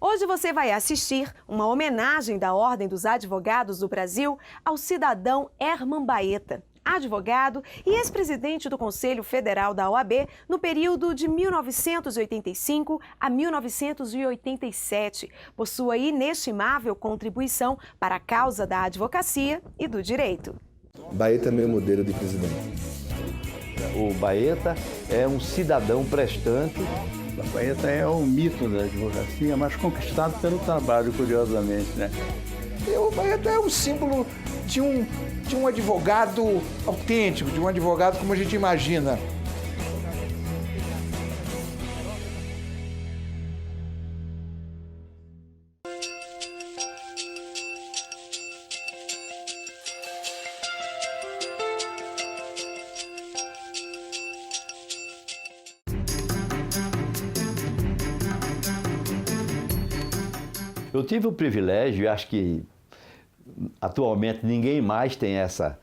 Hoje você vai assistir uma homenagem da Ordem dos Advogados do Brasil ao cidadão Herman Baeta, advogado e ex-presidente do Conselho Federal da OAB no período de 1985 a 1987, por sua inestimável contribuição para a causa da advocacia e do direito. Baeta é meu modelo de presidente. O Baeta é um cidadão prestante. O Baeta é o mito da advocacia, mas conquistado pelo trabalho, curiosamente, né? O Baeta é um símbolo de um advogado autêntico, de um advogado como a gente imagina. Eu tive o privilégio, e acho que atualmente ninguém mais tem essa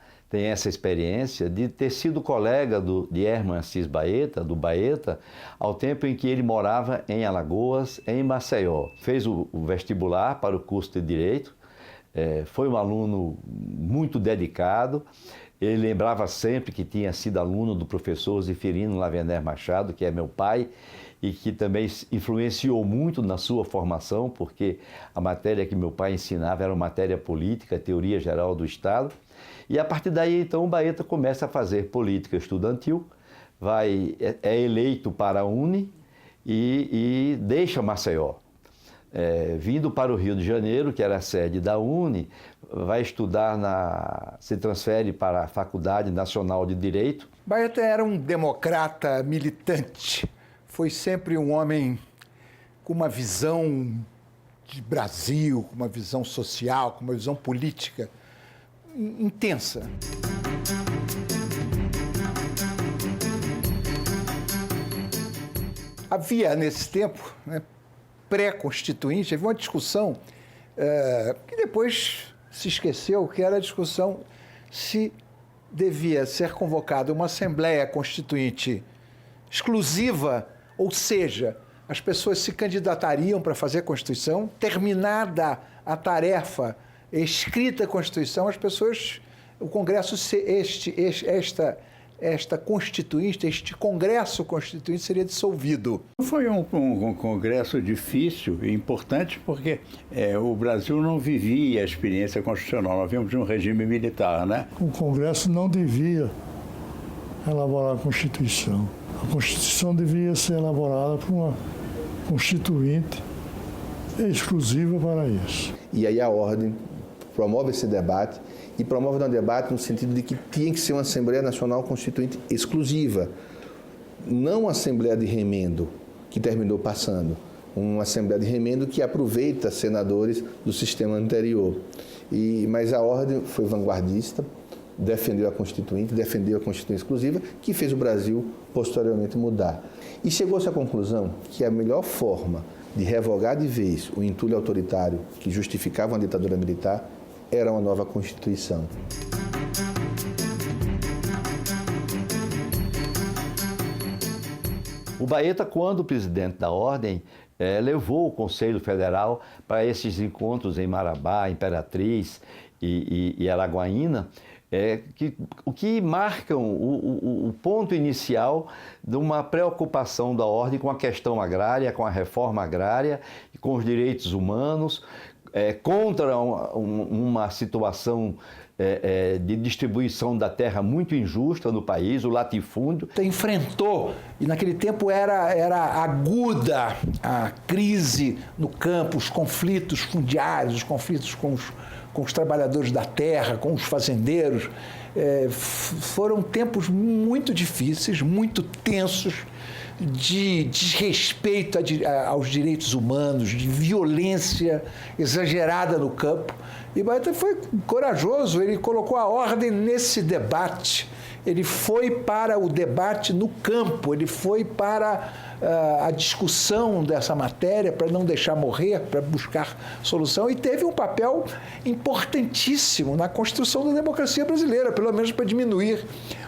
experiência, de ter sido colega de Herman Assis Baeta, do Baeta, ao tempo em que ele morava em Alagoas, em Maceió. Fez o vestibular para o curso de Direito, foi um aluno muito dedicado. Ele lembrava sempre que tinha sido aluno do professor Zifirino Lavener Machado, que é meu pai, e que também influenciou muito na sua formação, porque a matéria que meu pai ensinava era uma matéria política, teoria geral do Estado. E a partir daí, então, o Baeta começa a fazer política estudantil, é eleito para a UNE e deixa Maceió. Vindo para o Rio de Janeiro, que era a sede da UNE, vai estudar, se transfere para a Faculdade Nacional de Direito. Baeta era um democrata militante. Foi sempre um homem com uma visão de Brasil, com uma visão social, com uma visão política intensa. Havia, nesse tempo, né, pré-constituinte, havia uma discussão que depois se esqueceu, que era a discussão se devia ser convocada uma Assembleia Constituinte exclusiva, ou seja, as pessoas se candidatariam para fazer a Constituição, terminada a tarefa, escrita a Constituição, as pessoas, o Congresso, esta Constituinte, este Congresso Constituinte seria dissolvido. Foi um congresso difícil e importante porque o Brasil não vivia a experiência constitucional, nós vimos de um regime militar, né? O Congresso não devia elaborar a Constituição. A Constituição devia ser elaborada por uma Constituinte exclusiva para isso. E aí a Ordem promove esse debate e promove um debate no sentido de que tinha que ser uma Assembleia Nacional Constituinte exclusiva, não uma Assembleia de remendo, que terminou passando, uma Assembleia de remendo que aproveita senadores do sistema anterior. Mas a Ordem foi vanguardista, defendeu a Constituinte exclusiva, que fez o Brasil posteriormente mudar. E chegou-se à conclusão que a melhor forma de revogar de vez o entulho autoritário que justificava uma ditadura militar era uma nova Constituição. O Baeta, quando presidente da Ordem, levou o Conselho Federal para esses encontros em Marabá, Imperatriz e Araguaína, o que marcam o ponto inicial de uma preocupação da Ordem com a questão agrária, com a reforma agrária, com os direitos humanos, contra uma situação de distribuição da terra muito injusta no país, o latifúndio. Enfrentou, e naquele tempo era aguda a crise no campo, os conflitos fundiários, os conflitos com os trabalhadores da terra, com os fazendeiros. Foram tempos muito difíceis, muito tensos, de desrespeito aos direitos humanos, de violência exagerada no campo. E Baeta foi corajoso, ele colocou a ordem nesse debate. Ele foi para o debate no campo, ele foi para a discussão dessa matéria, para não deixar morrer, para buscar solução, e teve um papel importantíssimo na construção da democracia brasileira, pelo menos para diminuir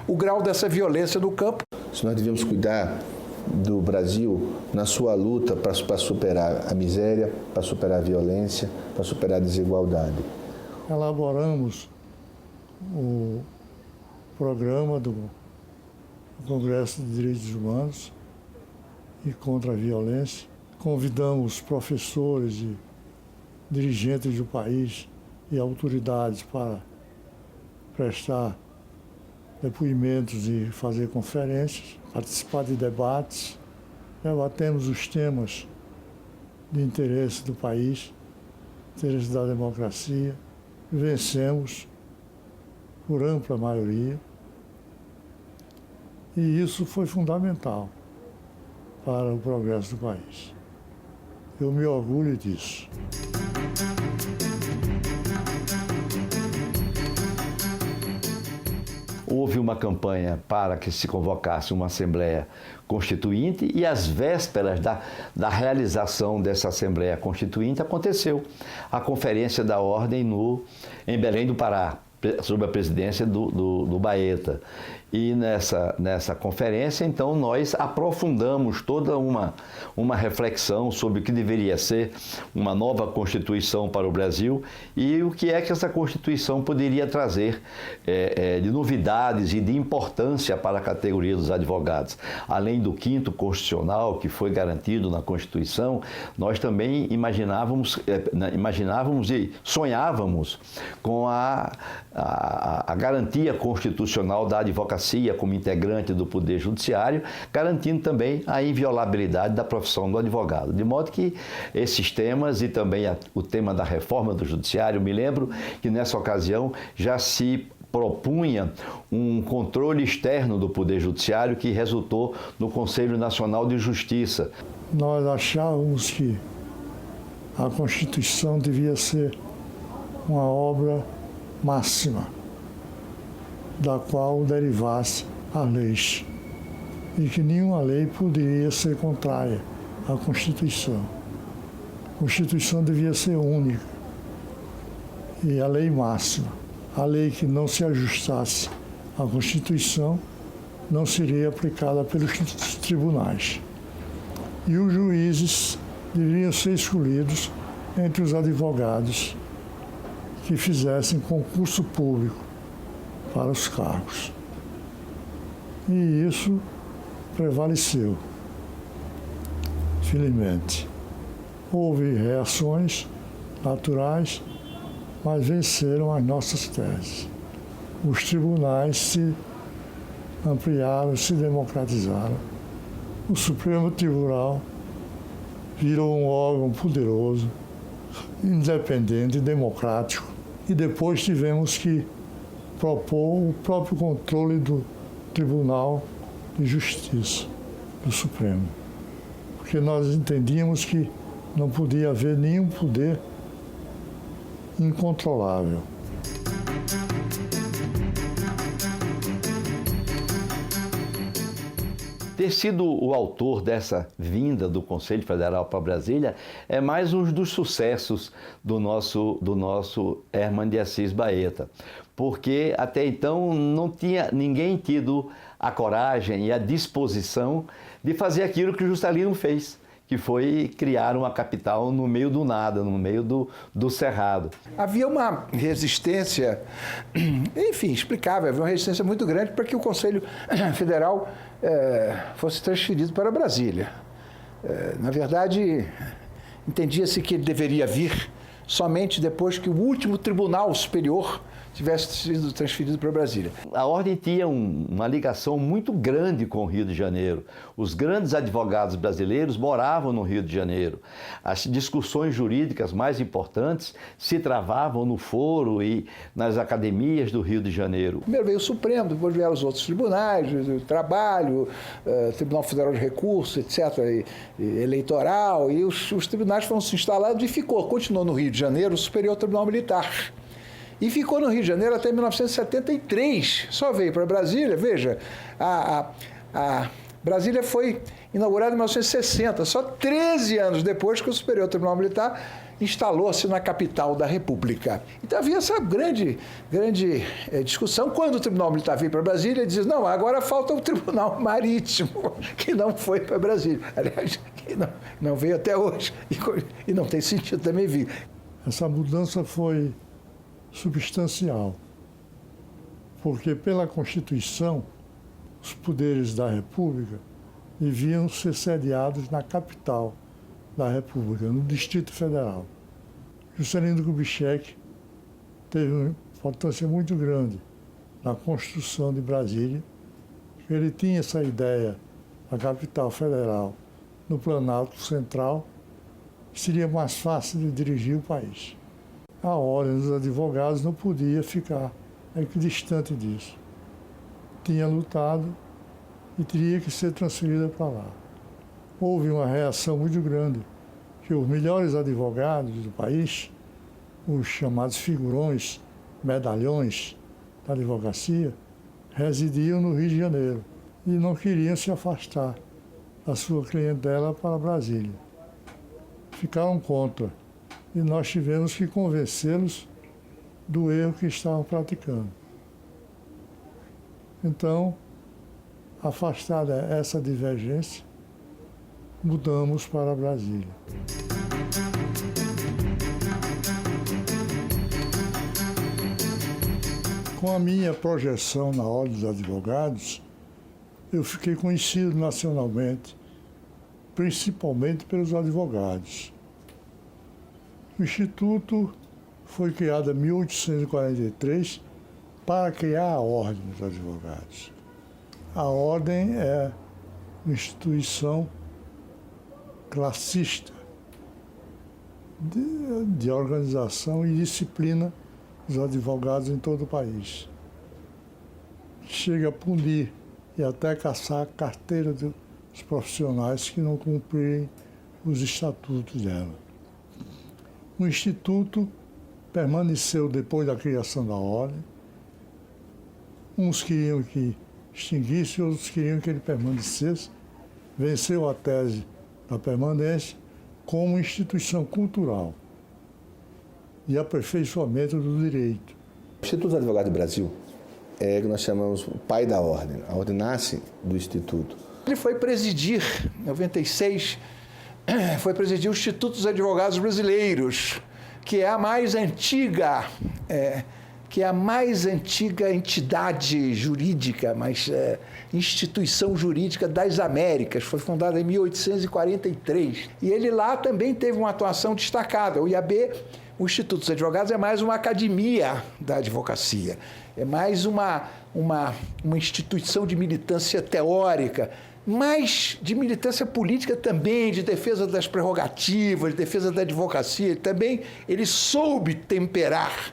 o grau dessa violência no campo. Se nós devemos cuidar do Brasil na sua luta para superar a miséria, para superar a violência, para superar a desigualdade. Elaboramos o programa do Congresso de Direitos Humanos e contra a Violência. Convidamos professores e dirigentes do país e autoridades para prestar depoimentos e fazer conferências, participar de debates. Debatemos os temas de interesse do país, interesse da democracia, e vencemos por ampla maioria. E isso foi fundamental para o progresso do país. Eu me orgulho disso. Houve uma campanha para que se convocasse uma Assembleia Constituinte e às vésperas da realização dessa Assembleia Constituinte aconteceu a Conferência da Ordem em Belém do Pará, sob a presidência do Baeta. E nessa conferência, então, nós aprofundamos toda uma reflexão sobre o que deveria ser uma nova Constituição para o Brasil e o que é que essa Constituição poderia trazer de novidades e de importância para a categoria dos advogados. Além do 5º Constitucional, que foi garantido na Constituição, nós também imaginávamos e sonhávamos com a garantia constitucional da advocacia como integrante do Poder Judiciário, garantindo também a inviolabilidade da profissão do advogado. De modo que esses temas e também o tema da reforma do Judiciário, me lembro que nessa ocasião já se propunha um controle externo do Poder Judiciário que resultou no Conselho Nacional de Justiça. Nós achávamos que a Constituição devia ser uma obra máxima, da qual derivasse as leis, e que nenhuma lei poderia ser contrária à Constituição. A Constituição devia ser única e a lei máxima. A lei que não se ajustasse à Constituição não seria aplicada pelos tribunais. E os juízes deveriam ser escolhidos entre os advogados que fizessem concurso público para os cargos. E isso prevaleceu, felizmente. Houve reações naturais, mas venceram as nossas teses. Os tribunais se ampliaram, se democratizaram. O Supremo Tribunal virou um órgão poderoso, independente e democrático. E depois tivemos que propor o próprio controle do Tribunal de Justiça do Supremo, porque nós entendíamos que não podia haver nenhum poder incontrolável. Ter sido o autor dessa vinda do Conselho Federal para Brasília é mais um dos sucessos do nosso Herman de Assis Baeta, porque até então não tinha ninguém tido a coragem e a disposição de fazer aquilo que o Juscelino fez, que foi criar uma capital no meio do nada, no meio do cerrado. Havia uma resistência, enfim, explicável, havia uma resistência muito grande para que o Conselho Federal fosse transferido para Brasília. Na verdade, entendia-se que ele deveria vir somente depois que o último Tribunal Superior tivesse sido transferido para Brasília. A Ordem tinha uma ligação muito grande com o Rio de Janeiro. Os grandes advogados brasileiros moravam no Rio de Janeiro. As discussões jurídicas mais importantes se travavam no foro e nas academias do Rio de Janeiro. Primeiro veio o Supremo, depois vieram os outros tribunais, o Trabalho, Tribunal Federal de Recursos, etc., e eleitoral, e os tribunais foram se instalados e continuou no Rio de Janeiro o Superior Tribunal Militar. E ficou no Rio de Janeiro até 1973. Só veio para Brasília, veja, a Brasília foi inaugurada em 1960, só 13 anos depois que o Superior Tribunal Militar instalou-se na capital da República. Então havia essa grande discussão. Quando o Tribunal Militar veio para Brasília, ele dizia, não, agora falta o Tribunal Marítimo, que não foi para Brasília. Aliás, que não veio até hoje, e não tem sentido também vir. Essa mudança foi substancial, porque pela Constituição, os poderes da República deviam ser sediados na capital da República, no Distrito Federal. Juscelino Kubitschek teve uma importância muito grande na construção de Brasília, porque ele tinha essa ideia da capital federal no Planalto Central, que seria mais fácil de dirigir o país. A Ordem dos Advogados não podia ficar equidistante disso. Tinha lutado e teria que ser transferida para lá. Houve uma reação muito grande, que os melhores advogados do país, os chamados figurões, medalhões da advocacia, residiam no Rio de Janeiro e não queriam se afastar da sua clientela para Brasília. Ficaram contra e nós tivemos que convencê-los do erro que estavam praticando. Então, afastada essa divergência, mudamos para Brasília. Com a minha projeção na Ordem dos Advogados, eu fiquei conhecido nacionalmente, principalmente pelos advogados. O Instituto foi criado em 1843 para criar a Ordem dos Advogados. A Ordem é uma instituição classista de organização e disciplina dos advogados em todo o país. Chega a punir e até caçar a carteira dos profissionais que não cumprirem os estatutos dela. O Instituto permaneceu depois da criação da Ordem. Uns queriam que extinguisse, outros queriam que ele permanecesse. Venceu a tese da permanência como instituição cultural e aperfeiçoamento do direito. O Instituto dos Advogados do Brasil é o que nós chamamos o pai da Ordem. A Ordem nasce do Instituto. Ele foi presidir, em 96, foi presidir o Instituto dos Advogados Brasileiros, que é a mais antiga, entidade jurídica, instituição jurídica das Américas. Foi fundada em 1843. E ele lá também teve uma atuação destacada. O IAB, o Instituto dos Advogados, é mais uma academia da advocacia. É mais uma instituição de militância teórica, mas de militância política também, de defesa das prerrogativas, de defesa da advocacia. Também ele soube temperar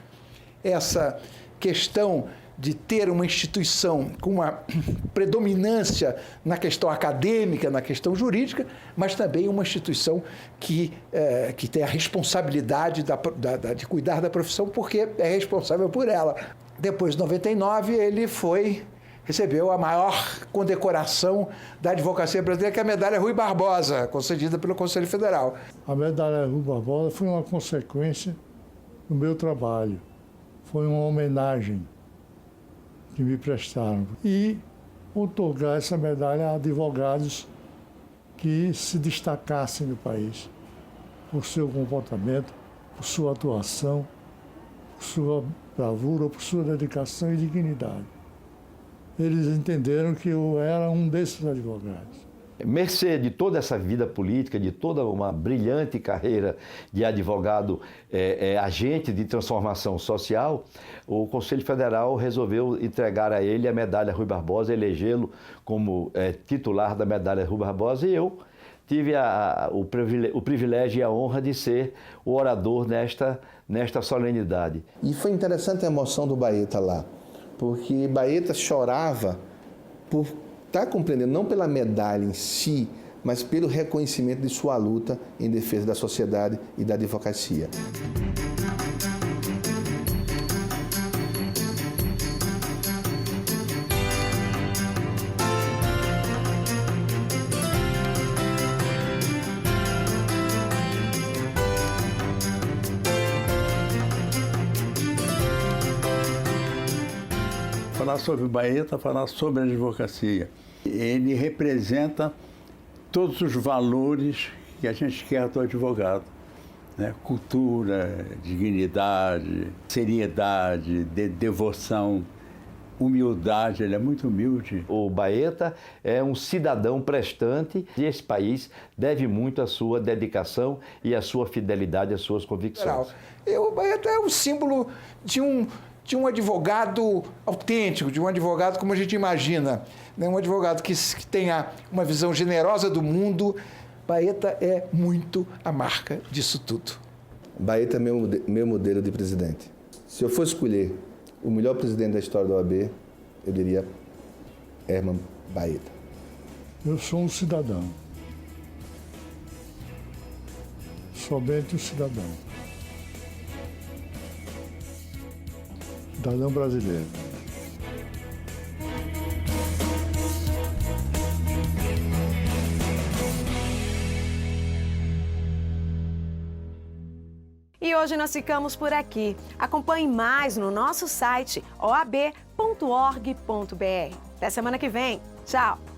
essa questão de ter uma instituição com uma predominância na questão acadêmica, na questão jurídica, mas também uma instituição que tem a responsabilidade de cuidar da profissão, porque é responsável por ela. Depois de 99, ele recebeu a maior condecoração da advocacia brasileira, que é a Medalha Rui Barbosa, concedida pelo Conselho Federal. A Medalha Rui Barbosa foi uma consequência do meu trabalho. Foi uma homenagem que me prestaram. E outorgar essa medalha a advogados que se destacassem no país por seu comportamento, por sua atuação, por sua bravura, por sua dedicação e dignidade. Eles entenderam que eu era um desses advogados. Mercê de toda essa vida política, de toda uma brilhante carreira de advogado, agente de transformação social, o Conselho Federal resolveu entregar a ele a Medalha Rui Barbosa, elegê-lo como titular da Medalha Rui Barbosa, e eu tive o privilégio e a honra de ser o orador nesta solenidade. E foi interessante a emoção do Baeta lá, porque Baeta chorava por estar compreendendo, não pela medalha em si, mas pelo reconhecimento de sua luta em defesa da sociedade e da advocacia. falar sobre Baeta, falar sobre a advocacia. Ele representa todos os valores que a gente quer do advogado, né? Cultura, dignidade, seriedade, devoção, humildade. Ele é muito humilde. O Baeta é um cidadão prestante e esse país deve muito à sua dedicação e à sua fidelidade às suas convicções. O Baeta é um símbolo de um advogado autêntico, de um advogado como a gente imagina, né? Um advogado que tenha uma visão generosa do mundo. Baeta é muito a marca disso tudo. Baeta é meu modelo de presidente. Se eu fosse escolher o melhor presidente da história da OAB, eu diria Herman Baeta. Eu sou um cidadão. Somente um cidadão. Cidadão brasileiro. E hoje nós ficamos por aqui. Acompanhe mais no nosso site oab.org.br. Até semana que vem. Tchau!